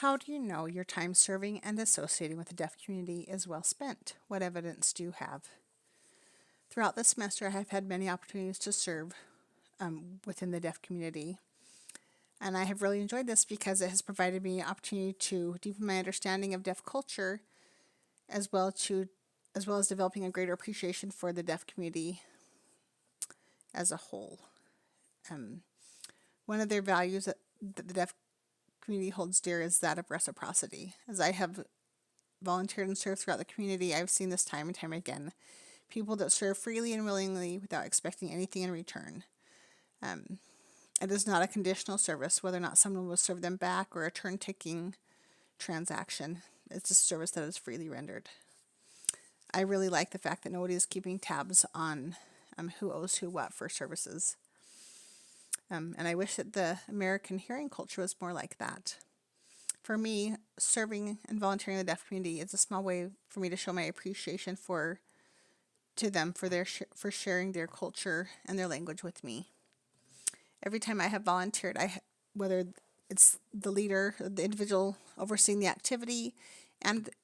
How do you know your time serving and associating with the deaf community is well spent? What evidence do you have? Throughout the semester, I have had many opportunities to serve within the deaf community, and I have really enjoyed this because it has provided me opportunity to deepen my understanding of deaf culture, as well as developing a greater appreciation for the deaf community as a whole. One of their values that the deaf community holds dear is that of reciprocity. As I have volunteered and served throughout the community, I've seen this time and time again. People that serve freely and willingly without expecting anything in return. It is not a conditional service, whether or not someone will serve them back or a turn-taking transaction. It's a service that is freely rendered. I really like the fact that nobody is keeping tabs on who owes who what for services. And I wish that the American hearing culture was more like that. For me, serving and volunteering in the deaf community is a small way for me to show my appreciation to them for sharing their culture and their language with me. Every time I have volunteered, whether it's the leader, the individual overseeing the activity,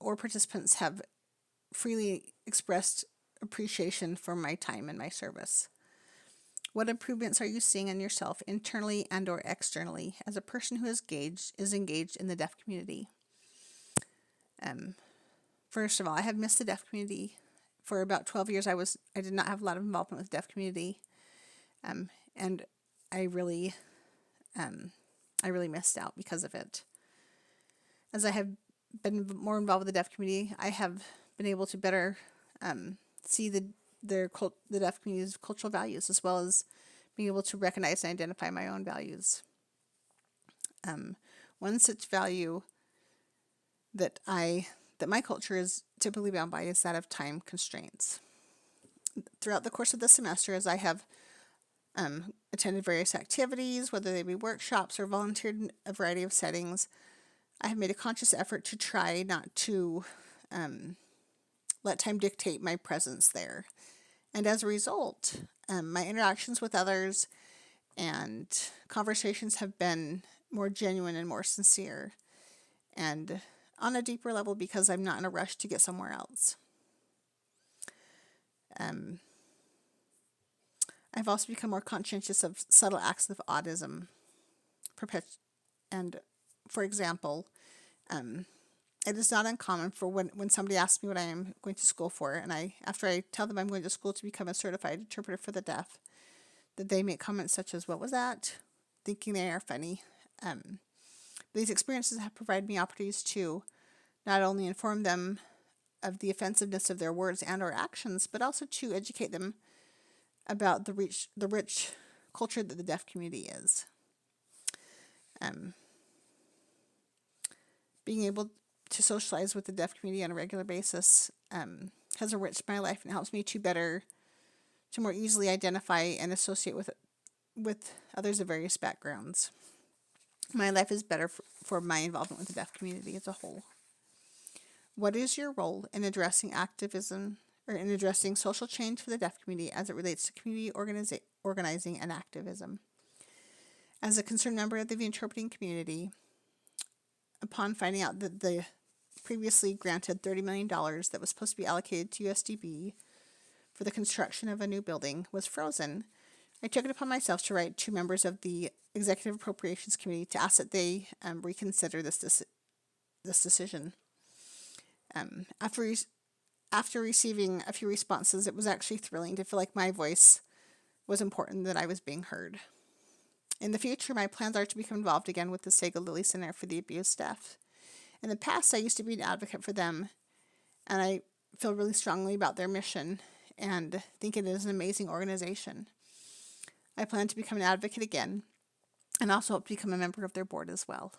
or participants have freely expressed appreciation for my time and my service. What improvements are you seeing in yourself internally and or externally as a person who is engaged in the deaf community? First of all, I have missed the deaf community. For about 12 years, I did not have a lot of involvement with the deaf community, and I really missed out because of it. As I have been more involved with the deaf community, I have been able to better see the deaf community's cultural values, as well as being able to recognize and identify my own values. One such value that my culture is typically bound by is that of time constraints. Throughout the course of the semester, as I have attended various activities, whether they be workshops or volunteered in a variety of settings, I have made a conscious effort to try not to let time dictate my presence there. And as a result, my interactions with others and conversations have been more genuine and more sincere, and on a deeper level because I'm not in a rush to get somewhere else. I've also become more conscientious of subtle acts of autism. And, for example, it is not uncommon for when somebody asks me what I am going to school for, and after I tell them I'm going to school to become a certified interpreter for the deaf, that they make comments such as, "What was that?" thinking they are funny. These experiences have provided me opportunities to not only inform them of the offensiveness of their words and or actions, but also to educate them about the rich culture that the deaf community is. Being able to socialize with the deaf community on a regular basis has enriched my life and helps me to more easily identify and associate with others of various backgrounds. My life is better for my involvement with the deaf community as a whole. What is your role in addressing activism or in addressing social change for the deaf community as it relates to community organizing and activism? As a concerned member of the interpreting community, upon finding out that the previously granted $30 million that was supposed to be allocated to USDB for the construction of a new building was frozen, I took it upon myself to write to members of the Executive Appropriations Committee to ask that they reconsider this decision. After receiving a few responses, it was actually thrilling to feel like my voice was important, that I was being heard. In the future, my plans are to become involved again with the Sega Lilly Center for the Abused Deaf. In the past, I used to be an advocate for them, and I feel really strongly about their mission and think it is an amazing organization. I plan to become an advocate again and also hope to become a member of their board as well.